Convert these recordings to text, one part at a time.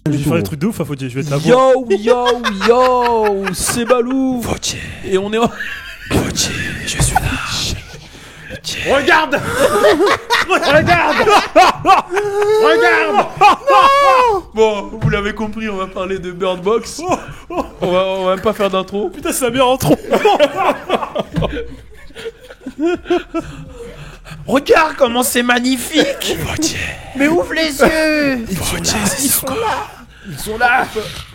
Je vais faire des trucs de ouf, Faudier, je vais être la voix. Yo, c'est Balou. Faudier, Et on est en... Faudier, je suis là. Regarde. Bon, vous l'avez compris, on va parler de Bird Box. On va même pas faire d'intro. Putain, ça vient en trop. Regarde comment c'est magnifique. Faudier, Mais ouvre les yeux. Faudier, c'est sur quoi? Ils sont là.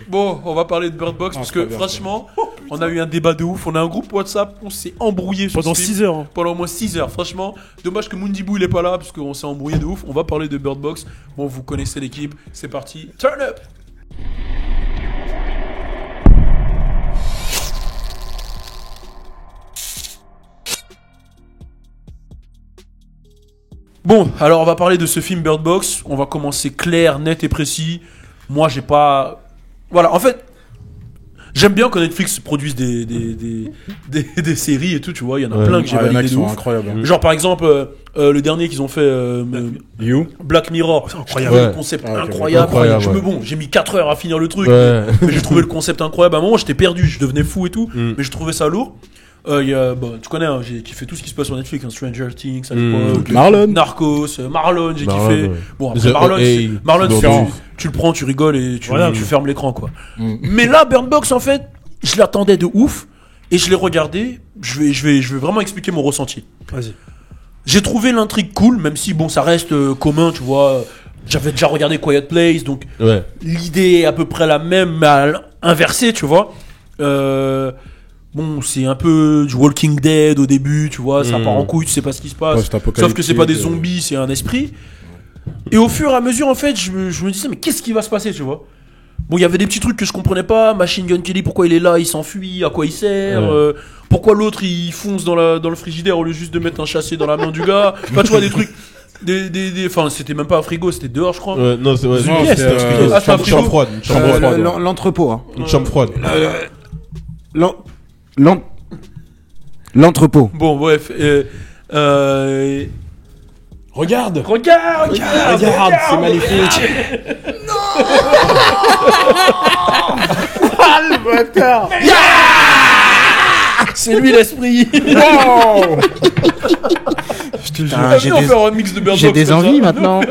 Bon, on va parler de Bird Box parce que bien, franchement, on a eu un débat de ouf. On a un groupe WhatsApp, on s'est embrouillé sur Pendant ce film. 6 heures. Hein. Pendant au moins 6 heures. Franchement, dommage que Mundibou il est pas là parce qu'on s'est embrouillé de ouf. On va parler de Bird Box. Bon, vous connaissez l'équipe. C'est parti. Turn up. Bon, alors on va parler de ce film Bird Box. On va commencer clair, net et précis. Moi, j'ai pas... Voilà, en fait, j'aime bien que Netflix produise des séries et tout, tu vois. Il y en a plein que j'ai Il y en a validé qui de sont ouf. incroyables. Genre, par exemple, le dernier qu'ils ont fait, You. Black Mirror. C'est J'ai incroyable. trouvé Ouais. le concept Ah, ok, incroyable. incroyable, ouais. Bon, j'ai mis 4 heures à finir le truc. Ouais. Mais j'ai trouvé le concept incroyable. À un moment, j'étais perdu, je devenais fou et tout. Mais je trouvais ça lourd. Y a, bon, tu connais, hein, j'ai kiffé tout ce qui se passe sur Netflix, hein, Stranger Things, à l'époque, Marlon. Narcos, Marlon, j'ai Marlon, kiffé. ouais. Bon, après The Marlon, OA, Marlon différent. tu le prends, tu rigoles et tu Voilà. fermes l'écran, quoi. Mais là, Bird Box, en fait, je l'attendais de ouf et je l'ai regardé. Je vais vraiment expliquer mon ressenti. Vas-y. J'ai trouvé l'intrigue cool, même si bon, ça reste commun, tu vois. J'avais déjà regardé Quiet Place, donc Ouais. l'idée est à peu près la même, mais inversée, tu vois. Bon, c'est un peu du Walking Dead au début, tu vois, ça part en couille, tu sais pas ce qui se passe. Sauf que c'est pas des zombies, c'est un esprit. Et au fur et à mesure, en fait, je me disais, mais qu'est-ce qui va se passer, tu vois? Bon, il y avait des petits trucs que je comprenais pas. Machine Gun Kelly, pourquoi il est là, il s'enfuit, à quoi il sert, pourquoi l'autre il fonce dans le frigidaire au lieu juste de mettre un chassé dans la main du gars. Enfin, tu vois, des trucs. Enfin, c'était même pas un frigo, c'était dehors, je crois. Ouais, non, c'est vrai. Non, Une c'est, pièce, ah, c'est un une frigo. chambre froide. Une chambre froide. L'entrepôt. Hein. Une chambre froide. L'entrepôt. Bon, bref. Regarde, Regarde, c'est magnifique. c'est lui l'esprit. Wow. Je te le jure. Putain, J'ai on fait un remix de Bird Box. j'ai des comme ça. envies maintenant.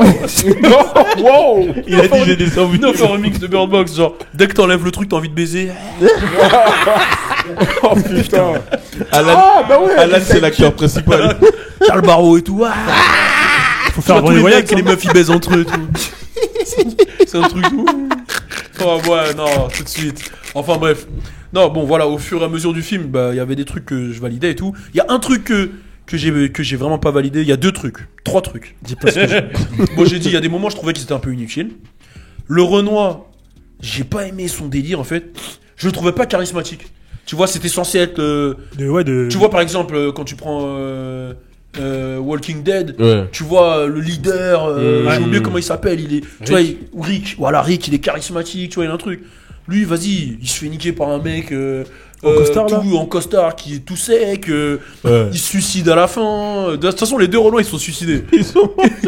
Wow. Il a dit j'ai des envies. On fait un remix de Bird Box, genre dès que t'enlèves le truc, t'as envie de baiser. Oh putain. Alan, c'est l'acteur principal. T'as le barreau et tout. Faut faire Tous un les voyage. mecs, les meufs ils baisent entre eux et tout. C'est un truc de ouf. Oh ouais, non, tout de suite. Enfin bref. Non, bon voilà, au fur et à mesure du film, bah il y avait des trucs que je validais et tout. Il y a un truc que j'ai vraiment pas validé. Il y a 2 trucs, 3 trucs. Dis pas ce que j'ai. Bon, j'ai dit, il y a des moments, je trouvais qu'ils étaient un peu inutiles. Le Renoir, j'ai pas aimé son délire en fait. Je le trouvais pas charismatique. Tu vois, c'était censé être. Tu vois, par exemple, quand tu prends Walking Dead, Ouais. tu vois le leader, j'ai oublié comment il s'appelle. Il est, tu vois, Rick. Voilà, Rick, il est charismatique. Tu vois, il a un truc. Lui, vas-y, il se fait niquer par un mec. En costard, là en costard qui est tout sec, Ouais. il se suicide à la fin. De toute façon, les deux Renois ils sont suicidés.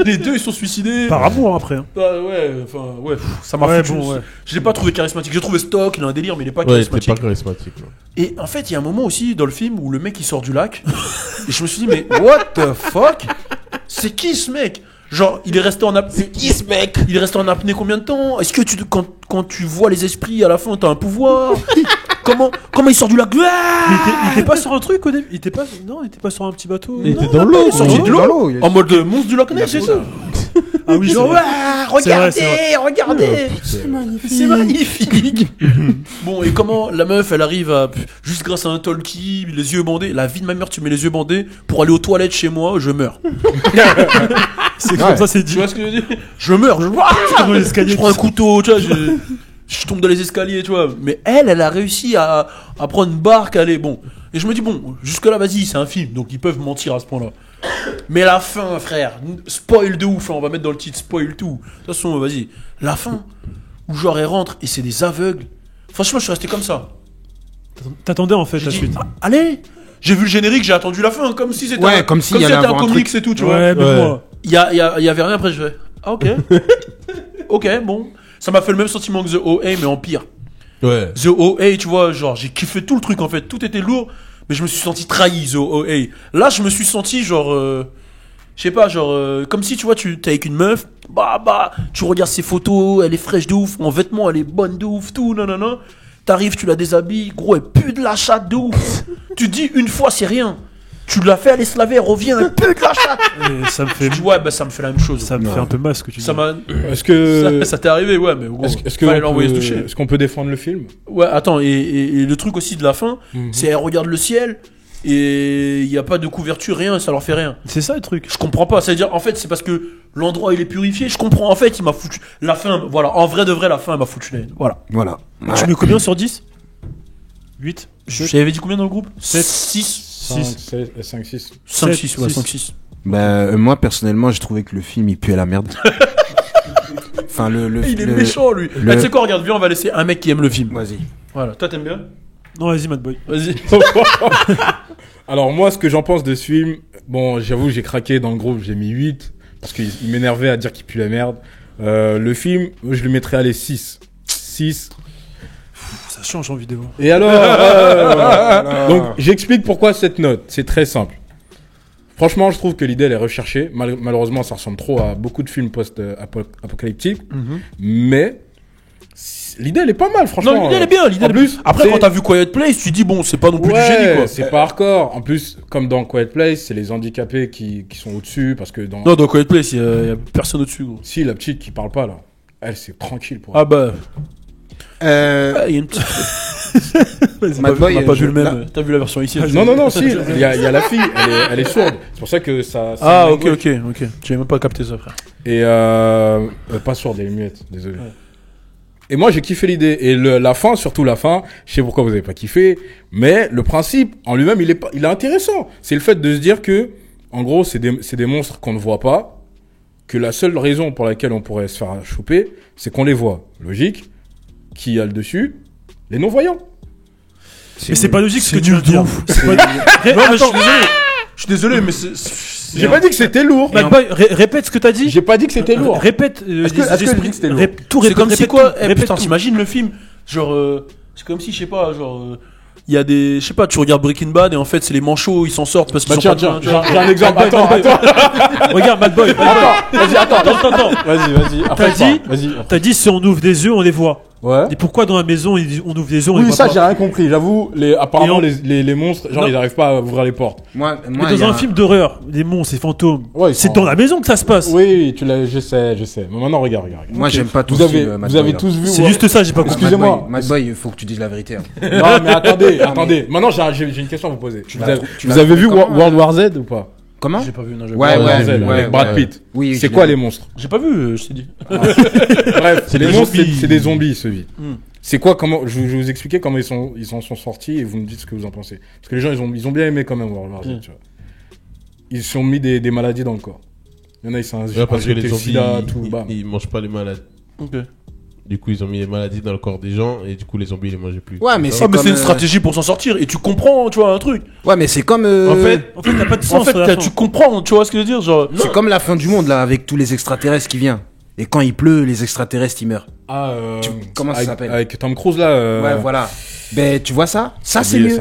Les deux ils sont suicidés. Par amour après. Hein. Ah, ouais, enfin, ouais, ça m'a Ouais, foutu. bon, ouais. Je l'ai pas trouvé charismatique. J'ai trouvé stock, il a un délire, mais il est pas Ouais, c'était charismatique. pas charismatique. ouais. Et en fait, il y a un moment aussi dans le film où le mec il sort du lac. Et je me suis dit, mais what the fuck? C'est qui ce mec? Genre, il est resté en apnée. Qui ce mec? Il est resté en apnée combien de temps? Est-ce que quand tu vois les esprits à la fin, t'as un pouvoir? comment il sort du lac? Mais il était pas sur un truc au début. Il était pas sur un petit bateau. Il était Non, dans l'eau. il est sorti de l'eau. l'eau, il est- En mode monstre du Loch Ness, c'est ça. Ah oui, Genre, c'est vrai. regardez, C'est vrai. regardez. C'est magnifique. Bon, et comment la meuf, elle arrive à juste grâce à un talkie, les yeux bandés. La vie de ma mère, tu mets les yeux bandés pour aller aux toilettes chez moi, je meurs. C'est comme ça, c'est dit. Tu vois ce que je veux dire? Je meurs. Dans l'escalier. Je prends un couteau, tu vois, je tombe dans les escaliers, tu vois. Mais elle a réussi à prendre une barque, aller, bon. Et je me dis, bon, jusque-là, vas-y, c'est un film, donc ils peuvent mentir à ce point-là. Mais la fin, frère, spoil de ouf, hein, on va mettre dans le titre spoil tout. De toute façon, vas-y. La fin, où genre elle rentre et c'est des aveugles. Franchement, je suis resté comme ça. T'attendais en fait J'ai la dit, suite. ah, allez! J'ai vu le générique, j'ai attendu la fin, comme si c'était Ouais, comme s'il y allait c'était un avoir un comics truc. et tout, tu vois. Ouais, mais Ouais. moi. Il y avait rien après, je fais. Ah, ok. ok, bon. Ça m'a fait le même sentiment que The OA, mais en pire. Ouais. The OA, tu vois, genre, j'ai kiffé tout le truc, en fait. Tout était lourd, mais je me suis senti trahi, The OA. Là, je me suis senti, genre, je sais pas, genre, comme si, tu vois, t'es avec une meuf, tu regardes ses photos, elle est fraîche de ouf, en vêtements, elle est bonne de ouf, tout, non. T'arrives, tu la déshabilles, gros, elle pue de la chatte de ouf. Tu dis une fois, c'est rien. Tu l'as fait aller se laver, elle revient, elle pue de la chatte. Et ça me fait. Ouais, bah ça me fait la même chose. Ça me fait un peu mal ce que tu dis. Ça m'a. Est-ce que. Ça t'est arrivé, ouais, mais gros. Est-ce qu'on peut défendre le film? Ouais, attends, et le truc aussi de la fin, c'est elle regarde le ciel. Et il n'y a pas de couverture, rien, ça leur fait rien. C'est ça le truc. Je comprends pas. C'est-à-dire, en fait, c'est parce que l'endroit il est purifié. Je comprends. En fait, il m'a foutu. La fin, voilà. En vrai de vrai, la fin, elle m'a foutu la haine. Voilà. Tu mets combien sur 10 8 J'avais dit combien dans le groupe 7 6 5, 6. 5, 6, ouais, 5, 6. Bah, moi, personnellement, j'ai trouvé que le film, il puait la merde. Enfin, Il est méchant, lui. Tu sais quoi, regarde, viens, on va laisser un mec qui aime le film. Vas-y. Voilà. Toi, t'aimes bien? Non, vas-y, Mad Boy. Vas-y. Alors, moi, ce que j'en pense de ce film, bon, j'avoue, j'ai craqué dans le groupe, j'ai mis 8, parce qu'il m'énervait à dire qu'il pue la merde. Le film, je lui mettrais, allez, 6. 6. Ça change en vidéo. Et alors, donc, j'explique pourquoi cette note. C'est très simple. Franchement, je trouve que l'idée, elle est recherchée. Malheureusement, ça ressemble trop à beaucoup de films post-apocalyptiques. Mais l'idée, elle est pas mal, franchement. Non, l'idée, elle est bien. L'idée, en plus, après, quand t'as vu Quiet Place, tu dis, bon, c'est pas non plus du génie, quoi. C'est pas hardcore. En plus, comme dans Quiet Place, c'est les handicapés qui sont au-dessus. Parce que dans. Non, dans Quiet Place, il y a personne au-dessus, gros. Si, la petite qui parle pas, là. Elle, c'est tranquille pour elle. Ah bah. Il y a une petite. Vas-y, on n'a pas vu le même. T'as vu la version ici? Non, si. Il y a la fille. Elle est sourde. C'est pour ça que ça. Ah, ok. J'avais même pas capté ça, frère. Et pas sourde, elle est muette. Désolé. Ouais. Et moi, j'ai kiffé l'idée. Et la fin, surtout la fin, je sais pourquoi vous avez pas kiffé, mais le principe en lui-même, il est intéressant. C'est le fait de se dire que, en gros, c'est des monstres qu'on ne voit pas, que la seule raison pour laquelle on pourrait se faire choper, c'est qu'on les voit. Logique. Qui a le dessus? Les non-voyants. Mais c'est pas logique ce que tu veux dire. Non, mais je suis désolé, mais j'ai pas dit que c'était lourd. Mad Boy, répète ce que t'as dit. J'ai pas dit que c'était lourd. Répète. Est-ce que j'ai dit que c'était lourd? C'est comme si quoi? Putain, t'imagines le film? Genre, c'est comme si, je sais pas, genre. Il y a des, je sais pas, tu regardes Breaking Bad et en fait c'est les manchots, ils s'en sortent parce qu'ils sont tiens, j'ai un exemple. Attends. Regarde Mad Boy. Attends. Vas-y. T'as dit si on ouvre des yeux, on les voit. Ouais. Et pourquoi dans la maison on ouvre des yeux, on les Oui, voit ça pas? j'ai rien compris. J'avoue, apparemment les monstres, genre ils arrivent pas à ouvrir les portes. Moi, mais dans un film d'horreur, des monstres, des fantômes, ouais, c'est dans la maison que ça se passe. Oui, je sais. Mais maintenant regarde. Moi j'aime pas tout. Vous avez tous vu. C'est juste ça, j'ai pas compris. Excusez-moi. Mad Boy, il faut que tu dises la vérité. Non, mais attendez. Maintenant j'ai une question à vous poser. Vous avez vu World War Z ou pas? Comment? J'ai pas vu, non, Ouais, avec Brad Pitt. Oui. C'est quoi les monstres? J'ai pas vu, je t'ai dit. Bref, c'est les monstres, c'est des zombies, ce vide. C'est quoi, je vais vous expliquer comment ils en sont sortis et vous me dites ce que vous en pensez. Parce que les gens, ils ont bien aimé quand même World War Z, tu vois. Ils se sont mis des maladies dans le corps. Il y en a, ils sont parce que les zombies, ils mangent pas les maladies. Ok. Du coup, ils ont mis les maladies dans le corps des gens et du coup, les zombies, ils les mangeaient plus. Ouais, mais c'est une stratégie pour s'en sortir et tu comprends, tu vois, un truc. Ouais, mais c'est comme. En fait, t'as pas de sens. En fait, tu comprends, tu vois ce que je veux dire, genre. C'est comme la fin du monde là, avec tous les extraterrestres qui viennent. Et quand il pleut, les extraterrestres ils meurent. Comment ça s'appelle? Avec Tom Cruise là. Ouais, voilà. Ben, tu vois ça? Ça c'est mieux.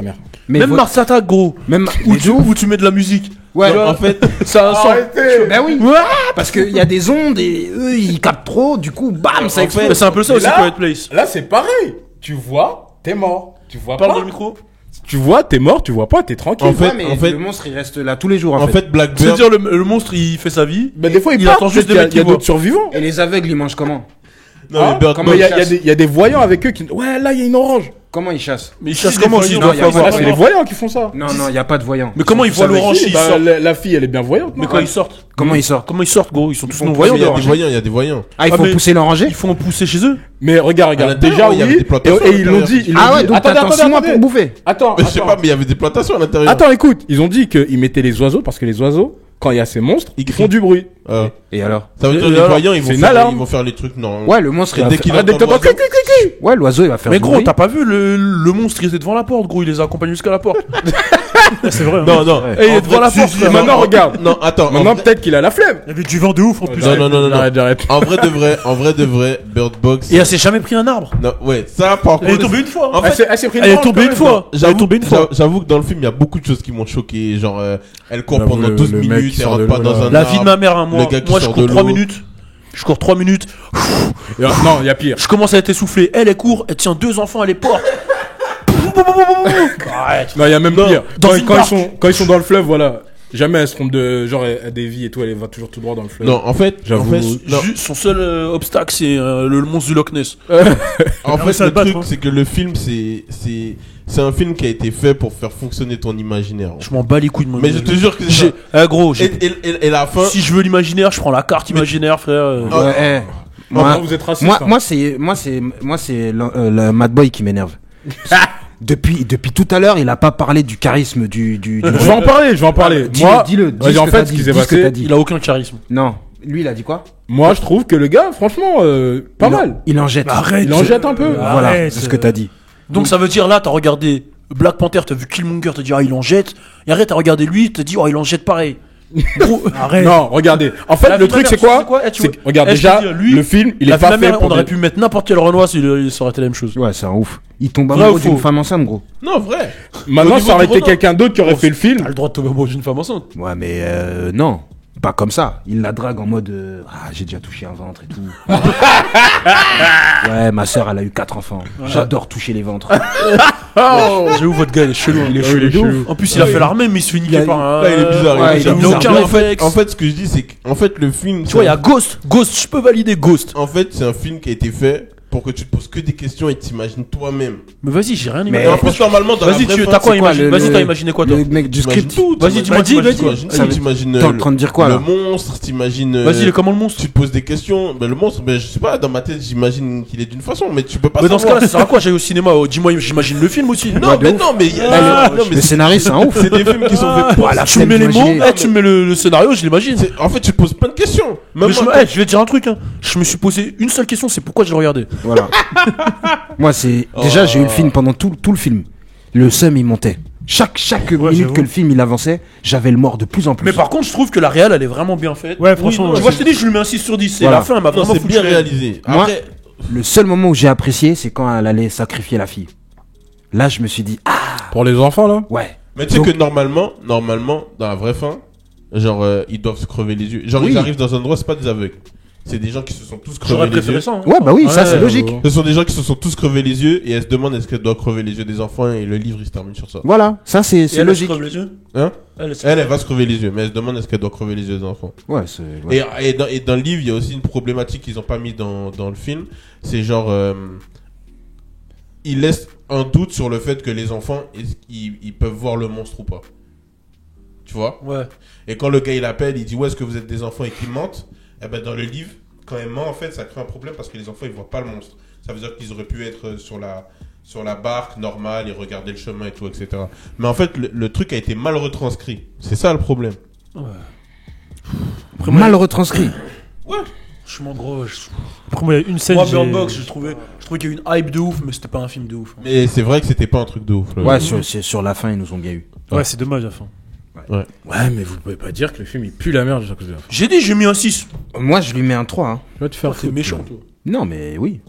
Mais même Mars Attack, gros. Même où tu mets de la musique. Ouais, en fait, ça a un sens. Ben oui. Parce qu'il y a des ondes et eux ils captent trop, du coup, bam, ça explose. C'est un peu ça aussi, Quiet Place. Là, c'est pareil. Tu vois, t'es mort. Tu vois pas. Parle dans le micro. Tu vois, t'es mort, tu vois pas, t'es tranquille. En fait, le monstre il reste là tous les jours. En fait, Blackbird. C'est-à-dire, le monstre il fait sa vie. Ben, des fois, il attend juste des mecs il y a d'autres survivants. Et les aveugles ils mangent comment? Non, mais il y a des voyants avec eux qui. Ouais, là, il y a une orange. Comment ils chassent? Mais ils chassent comment si c'est les voyants qui font ça. Non, il y a pas de voyants. Mais comment ils voient l'orange s'ils sortent? La fille, elle est bien voyante. Mais quand ils sortent? Comment ils sortent? Comment ils sortent, gros? Ils sont tous non-voyants. Il y a des voyants. Ah, il faut pousser l'oranger? Ils font pousser chez eux? Mais regarde. Déjà, oui. Et ils l'ont dit. Ah ouais, donc t'attends 6 mois pour bouffer. Attends. Je sais pas, mais il y avait des plantations à l'intérieur. Attends, écoute. Ils ont dit qu'ils mettaient les oiseaux parce que les oiseaux, quand il y a ces monstres, ils font du bruit. Et alors? Ça veut dire les voyants, ils vont faire les trucs non. Ouais, le monstre, dès qu'il ouais, l'oiseau, il va faire. Mais gros, t'as pas vu le monstre, il était devant la porte, gros, il les a accompagnés jusqu'à la porte. C'est vrai. Non. Et il est devant la porte. Maintenant, regarde. Non, attends. Maintenant, peut-être qu'il a la flemme. Il y avait du vent de ouf en plus. Non. Arrête. En vrai de vrai, Bird Box. Et elle s'est jamais pris un arbre. Non, ouais, ça par contre. Elle est tombée une fois. En fait, Elle est tombée une fois. J'avoue que dans le film, il y a beaucoup de choses qui m'ont choqué. Genre, elle court pendant 12 le mec minutes, qui elle sort rentre de pas l'eau, dans là. un La arbre. vie de ma mère, hein, moi, Le gars qui moi je sort cours de 3 l'eau. minutes. Je cours 3 minutes. Non, il y a pire. Je commence à être essoufflé. Elle court, elle tient 2 enfants, elle les porte. Arrête. Non, il y a même Non, pire. dans une barque. Quand ils sont dans le fleuve, voilà. Jamais elle se trompe de genre à des vies et tout, elle va toujours tout droit dans le fleuve. Non, en fait, Son seul obstacle, c'est le monstre du Loch Ness. En fait, ça le bat, truc, hein. c'est que le film, c'est un film qui a été fait pour faire fonctionner ton imaginaire. Je m'en bats les couilles de mon Mais je te jure que c'est ça. Gros, Et la fin. si je veux l'imaginaire, je prends la carte imaginaire, frère. Ouais, Moi, vous êtes raciste. moi, c'est le Mad Boy qui m'énerve. Depuis tout à l'heure, il a pas parlé du charisme du. Je vais en parler. Moi, dis-le. vas-y, en fait, ce qui s'est passé. Il a aucun charisme. Non, lui, il a dit quoi? Moi, je trouve que le gars, franchement, pas mal. Il en jette. Arrête. Il en jette un peu. Voilà, Arrête. c'est ce que t'as dit. Donc ça veut dire là, t'as regardé Black Panther, t'as vu Killmonger, t'as dit il en jette. Et arrête, t'as regardé lui, t'as dit il en jette pareil. Gros, Arrête. Non, regardez. En fait, le truc, c'est quoi? Regarde, déjà, le film, il est pas fait pour. On aurait pu mettre n'importe quel Renoir ça aurait été la même chose. Ouais, c'est un ouf. Il tombe Vrai amoureux ou faux d'une femme enceinte, gros. Non, vrai. Maintenant, Au ça aurait niveau été du quelqu'un d'autre qui aurait fait le film. T'as le droit de tomber amoureux d'une femme enceinte. Ouais, mais non. Pas comme ça. Il la drague en mode j'ai déjà touché un ventre et tout. Ouais, ma sœur, elle a eu 4 enfants. J'adore toucher les ventres. J'avoue, votre gars, il est chelou. Il est chelou. En plus, il a fait l'armée, mais il se fait niquer par un. Là, il est bizarre. Ouais, il est Il a aucun réflexe. En fait, ce que je dis, c'est qu'en fait, le film. Tu vois, il y a Ghost. Ghost, je peux valider Ghost. En fait, c'est un film qui a été fait pour que tu te poses que des questions et t'imagines toi-même. Mais vas-y, j'ai rien Mais imaginé. Et en plus, normalement, dans la Vas-y, vraie tu fin, t'as quoi c'est quoi, imaginé? Vas-y, t'as imaginé quoi, toi? Le mec du t'imagines script. tout. Vas-y, dis-moi, dis, vas-y. T'imagines T'es en train de dire quoi, le là? monstre, t'imagines. Vas-y, il est comment le monstre? Tu te poses des questions. Ben, le monstre, ben, je sais pas, dans ma tête, j'imagine qu'il est d'une façon, mais tu peux pas Mais dans ce savoir. cas-là, ça sert à quoi? J'allais au cinéma. Dis-moi, j'imagine le film aussi. Non, mais non, mais non, mais Le scénariste, c'est un ouf. c'est des films qui sont faits pour. Voilà, Tu me mets les mots, d'imaginer. tu me mets le scénario, je l'imagine. En fait, tu te poses plein de questions. Mais Même moi, je vais te dire un truc, hein. Je me suis posé une seule question, c'est pourquoi je le regardais. Voilà. Moi, c'est. Déjà, j'ai eu le film pendant tout le film. Le seum, il montait. Chaque minute j'avoue. que le film il avançait, j'avais le mort de plus en plus. Mais par contre, je trouve que la réal, elle est vraiment bien faite. Ouais, franchement. Tu vois, je t'ai dit, je lui mets un 6 sur 10. C'est Voilà. la fin, elle m'a non, vraiment c'est foutu bien la- réalisé. Moi, Après, le seul moment où j'ai apprécié, c'est quand elle allait sacrifier la fille. Là, je me suis dit, Pour les enfants, là. ouais. mais tu sais que normalement, dans la vraie fin, genre, ils doivent se crever les yeux. Genre, Oui. ils arrivent dans un endroit, c'est pas des aveugles. C'est des gens qui se sont tous J'aurais crevés les préféré yeux. ça. hein. Ouais, bah oui, ça c'est logique. Ce sont des gens qui se sont tous crevés les yeux et elle se demande est-ce qu'elle doit crever les yeux des enfants et le livre il se termine sur ça. Voilà, ça c'est Et elle, elle se logique. crève les yeux. Hein Elle se- Elle va se crever les yeux, mais elle se demande est-ce qu'elle doit crever les yeux des enfants. Ouais, c'est. Ouais. Et dans le livre, il y a aussi une problématique qu'ils ont pas mis dans le film. C'est genre, ils laissent un doute sur le fait que les enfants, ils peuvent voir le monstre ou pas. Tu vois? Ouais. Et quand le gars il appelle, il dit ouais, est-ce que vous êtes des enfants et qu'ils mentent? Eh ben dans le livre, quand ils mentent, en fait, ça crée un problème parce que les enfants ils voient pas le monstre. Ça veut dire qu'ils auraient pu être sur la barque normale et regarder le chemin et tout, etc. Mais en fait, le truc a été mal retranscrit. C'est ça le problème. Mal retranscrit. Ouais. Je suis mon gros. Après, moi, il y a une scène. Moi, j'ai- Bird Box, je trouvais qu'il y a eu une hype de ouf, mais c'était pas un film de ouf. Mais c'est vrai que c'était pas un truc de ouf. Là. Ouais, sur la fin, ils nous ont bien eu. Ouais, c'est dommage, à la fin. Ouais, mais vous pouvez pas dire que le film il pue la merde juste à cause de la fin. J'ai dit, j'ai mis un 6. Moi, je lui mets un 3. Hein. Tu vas te faire T'es foutre, méchant, là. toi. Non, mais oui.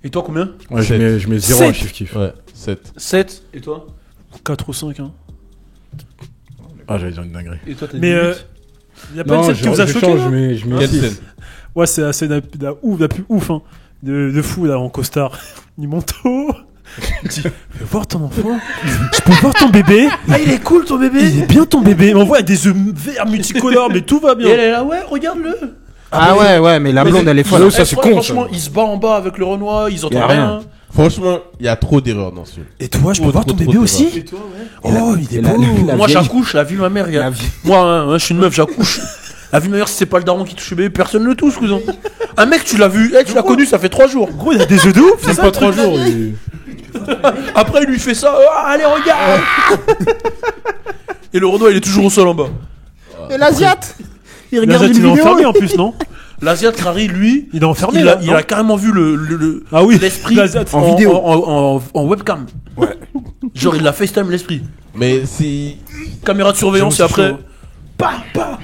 Et toi, combien? Ouais, Sept. je mets 0 à Sept. kiff. Ouais, 7. 7. Et toi? 4 ou 5, hein. Ah, j'allais dire une dinguerie. Et toi, t'as Mais il y a pas une scène qui vous a choqué, là? je mets Quelle six. scène? Ouais, c'est la scène la plus ouf, hein. De fou, là, en costard. Il monte haut. Il dit, fais voir ton enfant. Je peux voir ton bébé. Ah, il est cool ton bébé. Il est bien ton bébé. Il m'envoie des œufs verts multicolores, mais tout va Et bien. elle est là, ouais, regarde-le. Ah ouais, mais la blonde, elle est folle. Ça, c'est con, Franchement, il se bat en bas avec le Renoir, ils Y a entendent rien. rien. Franchement, il y a trop d'erreurs dans ce film. Et toi, je peux Trop, voir trop, ton trop bébé de aussi. Et toi, ouais. Oh, il est beau. Moi, vieille- j'accouche, la vie de ma mère. La vie- Moi, hein, je suis une meuf, j'accouche. La vie de ma mère, si c'est pas le daron qui touche le bébé, personne ne le touche, cousin. Un mec, tu l'as vu, tu l'as connu, ça fait 3 jours. Gros, il a des œufs de ouf. Même pas 3 jours. Après, il lui fait ça. Allez, regarde. Et le Renoir, il est toujours au sol en bas. Et l'Asiate il regarde L'Asiate, une il est vidéo. enfermé en plus, non? L'Asiate Rari, lui, Il est enfermé, il là, a non carrément vu le Ah oui, l'esprit l'Asiate. En vidéo. en webcam. Ouais. Genre, il a FaceTime l'esprit. Mais c'est. Caméra de surveillance et J'avoue, c'est après. chaud. Bah.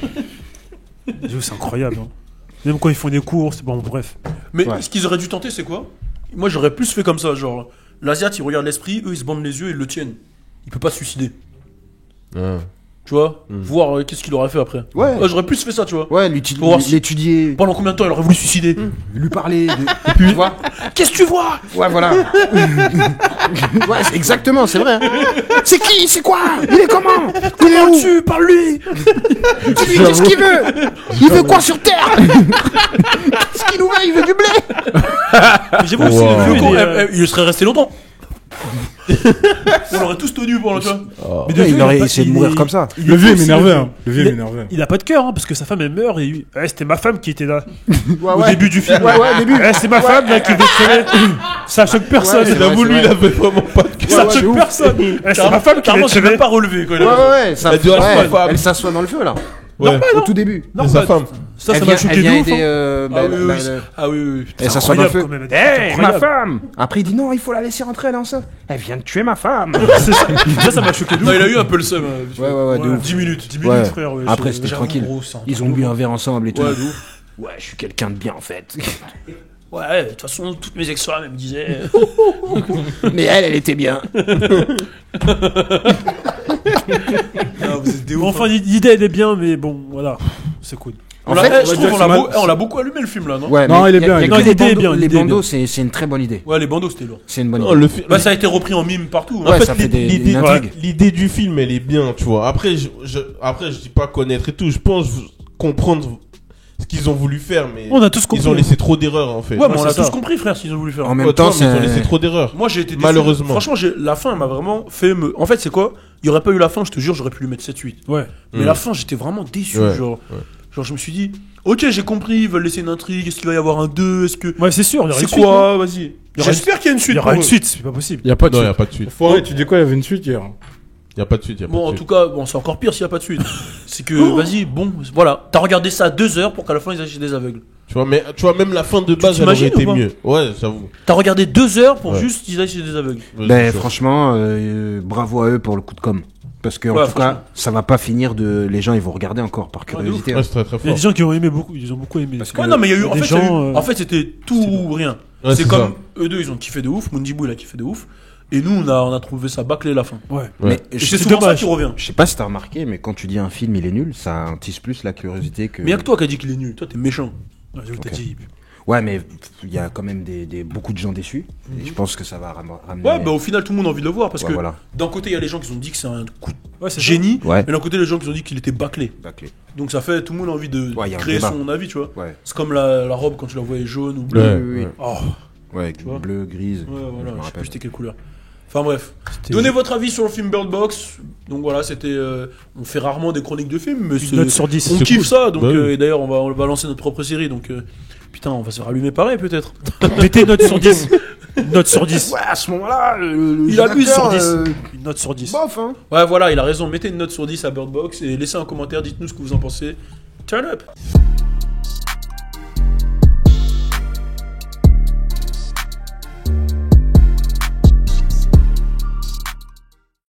J'avoue, c'est incroyable. Hein. Même quand ils font des courses, bon, bref. Mais Ouais. ce qu'ils auraient dû tenter, c'est quoi? Moi, j'aurais plus fait comme ça. Genre, l'Asiate, il regarde l'esprit, eux, ils se bandent les yeux et ils le tiennent. Il peut pas se suicider. Tu vois? Voir qu'est-ce qu'il aurait fait après. Ouais. J'aurais plus fait ça, tu vois. Ouais, Pour voir si- l'étudier, Pendant combien de temps il aurait voulu se suicider? lui parler. Tu vois Qu'est-ce que tu vois? Ouais, voilà. Ouais, exactement, c'est vrai. C'est qui? C'est quoi? Il est comment? Il est où? Tu parle-lui! Tu lui dis ce qu'il veut. Il veut quoi sur Terre? Qu'est-ce qu'il nous veut? Il veut du blé. Mais j'avoue aussi, Wow. le vieux, Il serait resté longtemps. On aurait tous tenu pendant, tu vois. Mais Ouais, il vieux, aurait pas- essayé de il mourir est- comme ça. Le vieux aussi, m'énervait, le hein. Le vieux il- m'énervait. Il a pas de cœur, hein, parce que sa femme elle meurt et c'était ma femme qui était là Ouais, au ouais. début du film. Ouais, ouais, au début. C'est ma femme là qui détruisait. Ça choque personne. Ouais, c'est J'avoue, vrai, lui, c'est il avait vraiment pas de cœur. Ça ouais, de choque ouf. personne. C'est ma femme qui Carrément, j'ai détruisait. même pas relevé, quoi. Ouais, ouais, ça, Elle dit, ah, c'est ouais, ma femme. elle s'assoit dans le feu là. Ouais. Au tout début. C'est sa femme. Ça Elle m'a vient- choqué elle vient de ouf. aider, hein. Ah oui, oui, le- ah oui, oui. Elle s'assoit dans le feu. Incroyable, quand même. C'est Hey, incroyable. ma femme. Après, il dit non, il faut la laisser rentrer, elle est enceinte. Elle vient de tuer ma femme. C'est ça m'a choqué de Non, ouf. il a eu un peu le seum. Ouais, ouais, ouais, de ouf. 10 minutes. 10 minutes, Ouais. frère. ouais, Après, c'est- c'était J'avoue, tranquille. gros, c'est un Ils truc ont de bu ouf. un verre ensemble et tout. Ouais, de ouf. Ouais, je suis quelqu'un de bien en fait. Ouais, de toute façon, toutes mes ex-femmes, elles me disaient. Mais elle était bien. Non, vous êtes des ouf. Enfin, l'idée elle est bien, mais bon, voilà. C'est cool. On En l'a- fait, je trouve on l'a beaucoup allumé le film là, non? Ouais, Non, mais il est y a- bien, y a il est que bien. les L'idée est bandeaux- bien, Les l'idée est bandeaux, c'est une très bonne idée. Ouais, les bandeaux c'était lourd. C'est une bonne Non, idée. le film. Bah, ça a été repris en mime partout. hein. Ouais, En fait, ça fait des l'idée- intrigues. L'idée du film, elle est bien, tu vois. Après, après, je dis pas connaître et tout. Je pense comprendre ce qu'ils ont voulu faire, mais On a tous compris. ils ont laissé trop d'erreurs, en fait. Ouais, mais on c'est a ça. tous compris, frère, s'ils ont voulu faire. En même Ouais, temps, toi, mais ils ont c'est laissé trop d'erreurs. Moi, j'ai été déçu. Malheureusement. Franchement, la fin m'a vraiment fait me. En fait, c'est quoi? Il y aurait pas eu la fin, je te jure, j'aurais pu lui mettre 7-8. Ouais. Mais la fin, j'étais vraiment déçu. Ouais, Genre, ouais. genre, je me suis dit, ok, j'ai compris, ils veulent laisser une intrigue. Est-ce qu'il va y avoir un 2? Est-ce que. Ouais, c'est sûr. Il y aura C'est une suite, quoi? Vas-y. Il y aura J'espère qu'il y a une non suite. Il y aura pour une eux. suite, c'est pas possible. Il y a pas de Non, il n'y a suite. pas de suite. Foiré, tu dis quoi? Il y avait une suite hier. Il n'y a pas de suite. Y a pas Bon, de en suite. tout cas, bon, c'est encore pire s'il n'y a pas de suite. C'est que, vas-y, bon, voilà. T'as regardé ça à 2 heures pour qu'à la fin ils aillent chez des aveugles. Tu vois, mais tu vois, même la fin de base, elle aurait t'imagines été ou pas mieux. Ouais, j'avoue. T'as regardé 2 heures pour Ouais. juste qu'ils aillent chez des aveugles. Ouais, Ben c'est sûr. franchement, bravo à eux pour le coup de com. Parce que en Ouais, tout franchement. cas, ça va pas finir de. Les gens, ils vont regarder encore par de curiosité. Ouais, c'est très très Il y a fort. des gens qui ont aimé beaucoup, ils ont beaucoup aimé. Parce que- Ouais, non, mais il y a eu. En des fait, il y a eu- gens, en fait, c'était tout ou rien. Ouais, c'est c'est comme ça. eux deux, ils ont kiffé de ouf. Mundibou, il a kiffé de ouf. Et nous, on a trouvé ça bâclé la fin. Ouais. Ouais. Mais Et je, c'est c'est souvent ça dommage. qui revient. je sais pas si t'as remarqué, mais quand tu dis un film il est nul, ça attise plus la curiosité que. Mais y'a que toi qui a dit qu'il est nul. Toi, t'es méchant. Ouais, j'avoue, t'as Ok. dit. Ouais, mais il y a quand même beaucoup de gens déçus. Et je pense que ça va ramener. Ouais, bah au final, tout le monde a envie de le voir. Parce Ouais, que voilà. d'un côté, il y a les gens qui ont dit que c'est un coup de Ouais, c'est génie. Ouais. Et d'un côté, les gens qui ont dit qu'il était bâclé. Bâclé. Donc ça fait, tout le monde a envie de Ouais, y a un créer débat. son avis, tu vois. Ouais. C'est comme la robe quand tu la voyais jaune ou bleue. Ouais, Oui, oui, ouais. Oh, Ouais, vois. bleu, grise. ouais, je voilà, me je sais plus rappelle. c'était quelle couleur. Enfin bref. C'était- Donnez votre avis sur le film Bird Box. Donc voilà, c'était. On fait rarement des chroniques de films, mais Une note sur 10. on C'est kiffe cool. ça. Donc, Bah oui. et d'ailleurs, on va lancer notre propre série. Donc putain, on va se rallumer pareil peut-être. Mettez une note sur 10. Une note sur 10. Ouais, à ce moment-là, Il abuse sur 10. Une note sur 10. Bof, hein. Ouais, voilà, il a raison. Mettez une note sur 10 à Bird Box et laissez un commentaire. Dites-nous ce que vous en pensez. Turn up.